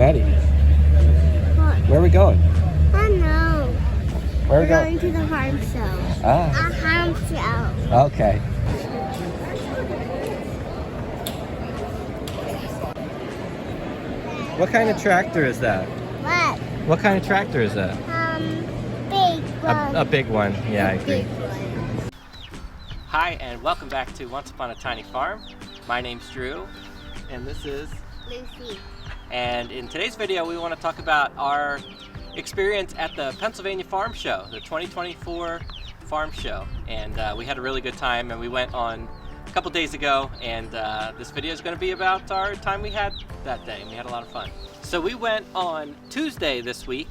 Maddie, What? where are we going? I know. Where are We're we going? going to the farm show. Ah, A farm show. okay. What kind of tractor is that? What? What kind of tractor is that? Big one. A big one. Yeah, I agree. Big one. Hi, and welcome back to Once Upon a Tiny Farm. My name's Drew, and this is Lucy. And in today's video, we want to talk about our experience at the Pennsylvania Farm Show, the 2024 Farm Show. And we had a really good time, and we went on a couple days ago, and this video is going to be about our time we had that day, and we had a lot of fun. So we went on Tuesday this week,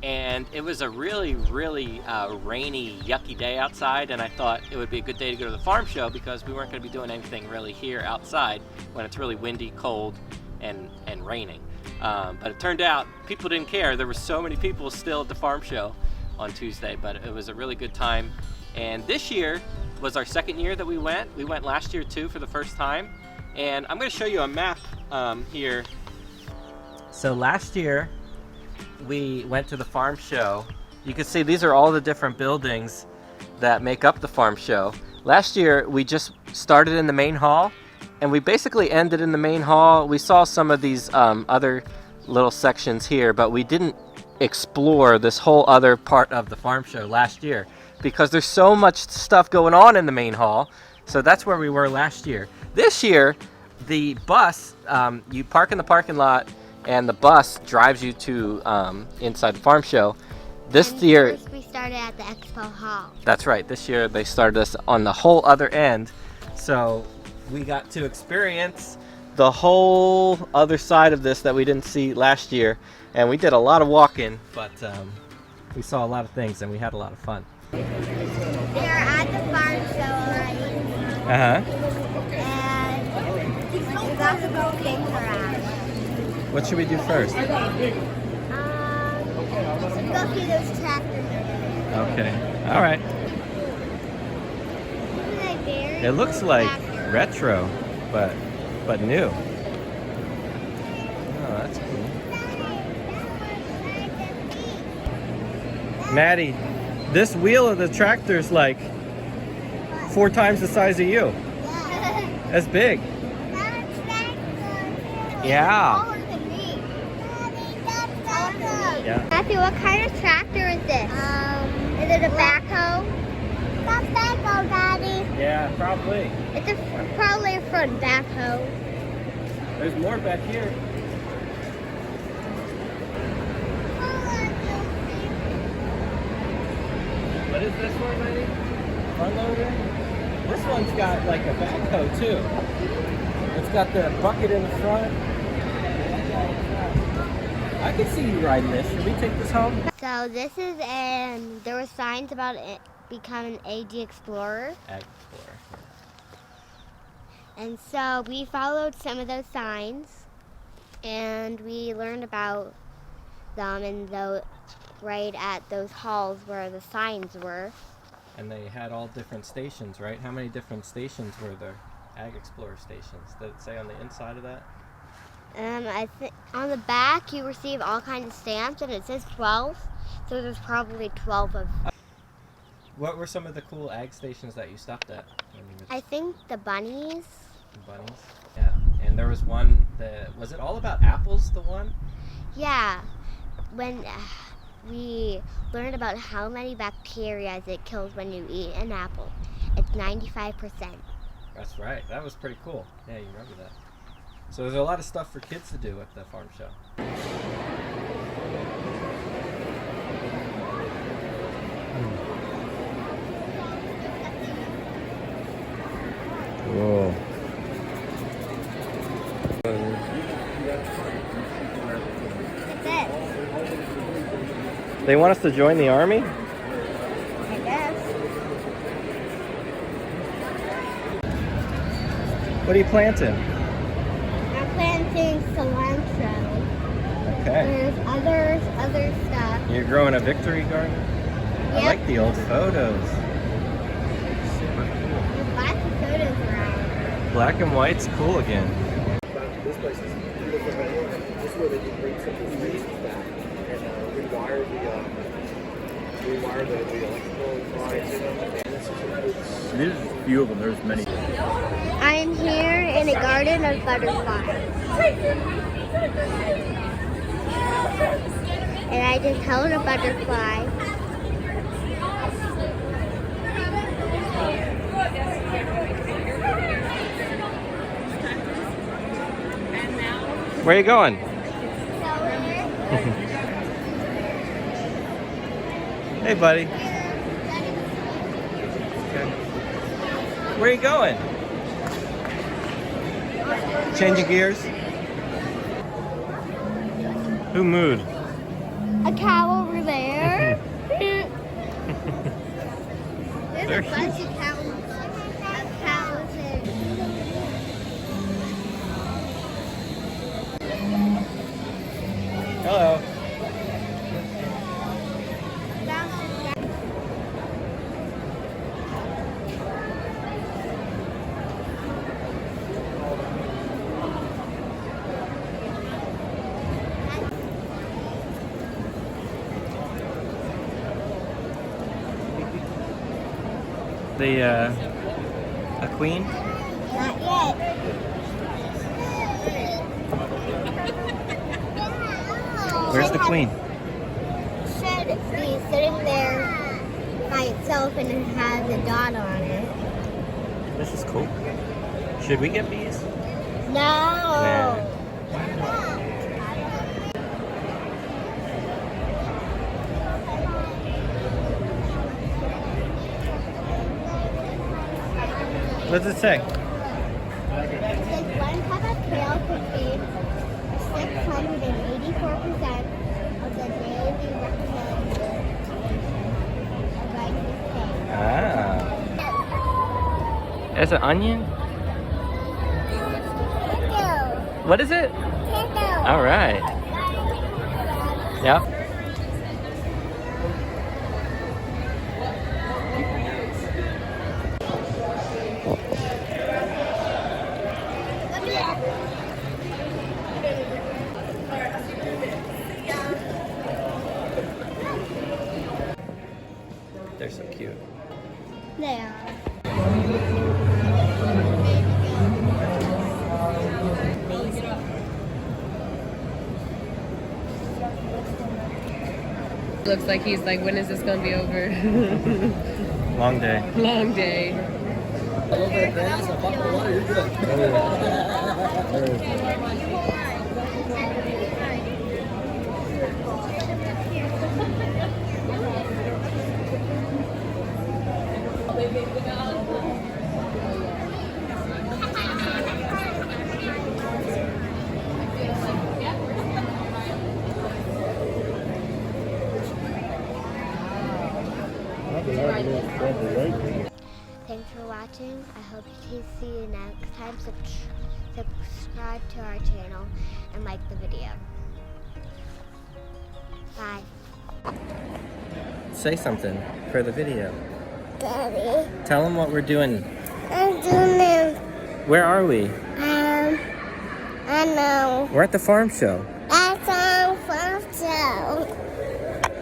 and it was a really rainy, yucky day outside, and I thought it would be a good day to go to the farm show because we weren't going to be doing anything really here outside when it's really windy, cold, and raining. But it turned out people didn't care. There were so many people still at the farm show on Tuesday, but it was a really good time. And this year was our second year that we went. We went last year too for the first time. And I'm going to show you a map here. So last year we went to the farm show. You can see these are all the different buildings that make up the farm show. Last year we just started in the main hall, and we basically ended in the main hall. We saw some of these other little sections here, but we didn't explore this whole other part of the farm show last year because there's so much stuff going on in the main hall. So that's where we were last year. This year, the bus, you park in the parking lot, and the bus drives you to inside the farm show. This year, First we started at the expo hall. that's right. This year they started us on the whole other end, so we got to experience the whole other side of this that we didn't see last year, and we did a lot of walking, but we saw a lot of things and we had a lot of fun. They're at the farm show already. Uh-huh. And there's lots of cool things around. What should we do first? Let's go see those tractors. Okay. All right. Isn't that very It looks cool like tractor? retro, but new. Oh, that's cool. Maddie, this wheel of the tractor is like 4 times the size of you. That's big. Yeah. Taller than me. Yeah. Matthew, what kind of tractor is this? Is it a backhoe? That's backhoe, Daddy. Yeah, probably. It's probably a front backhoe. There's more back here. What is this one, Maddie? Front loader? This one's got like a backhoe too. It's got the bucket in the front. I could see you riding this. Should we take this home? So this is there were signs about it becoming an AG Explorer. Ag Explorer. And so we followed some of those signs and we learned about them and right at those halls where the signs were. And they had all different stations, right? How many different stations were there? Ag Explorer stations. Did it say on the inside of that? I think on the back you receive all kinds of stamps and it says 12. So there's probably 12 of. What were some of the cool ag stations that you stopped at? When you were I think the bunnies. bunnies? Yeah. And there was one that, was it all about apples, the one? Yeah. When we learned about how many bacteria it kills when you eat an apple. It's 95%. That's right. That was pretty cool. Yeah, you remember that. So there's a lot of stuff for kids to do at the farm show. Whoa. That's it. They want us to join the army? I guess. What are you planting? I'm planting cilantro. Okay. There's other stuff. You're growing a victory garden? I Yep. like the old photos. Super cool. There's lots of photos around. Black and white's cool again. This place is beautiful. This is where they can bring some of the spaces back and rewire the electrical lines in them. And this is a good. There's a few of them. There's many. I am here in a garden of butterflies. And I just held a butterfly. Where are you going? Hey, buddy. Where are you going? Changing gears? Who moved? A cow over there. There's They're a bunch of cows. Hello. A queen? Not yet. Where's the queen? Should be sitting there by itself and it has a dot on it. This is cool. Should we get bees? No. What does it say? It says one cup of kale contains 684% of the daily recommended vitamin K. Ah. That's an onion? Pickle. What is it? Pickle. All right. Yeah. They're so cute. They are. Looks like he's like, when is this gonna be over? Long day. Long day. Thanks for watching. I hope to see you next time. Subscribe to our channel and like the video. Bye. Say something for the video. Daddy, Tell them what we're doing. I'm doing this. Where are we? I know. We're at the farm show. That's our first show.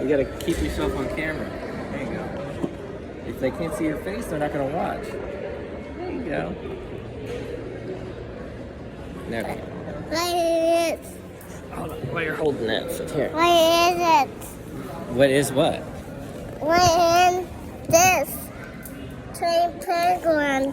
You gotta keep yourself on camera. There you go. If they can't see your face, they're not gonna watch. There you go. Now, What is it? hold on, while you're holding it, sit here. What is it? What is what? What is this? Train penguin.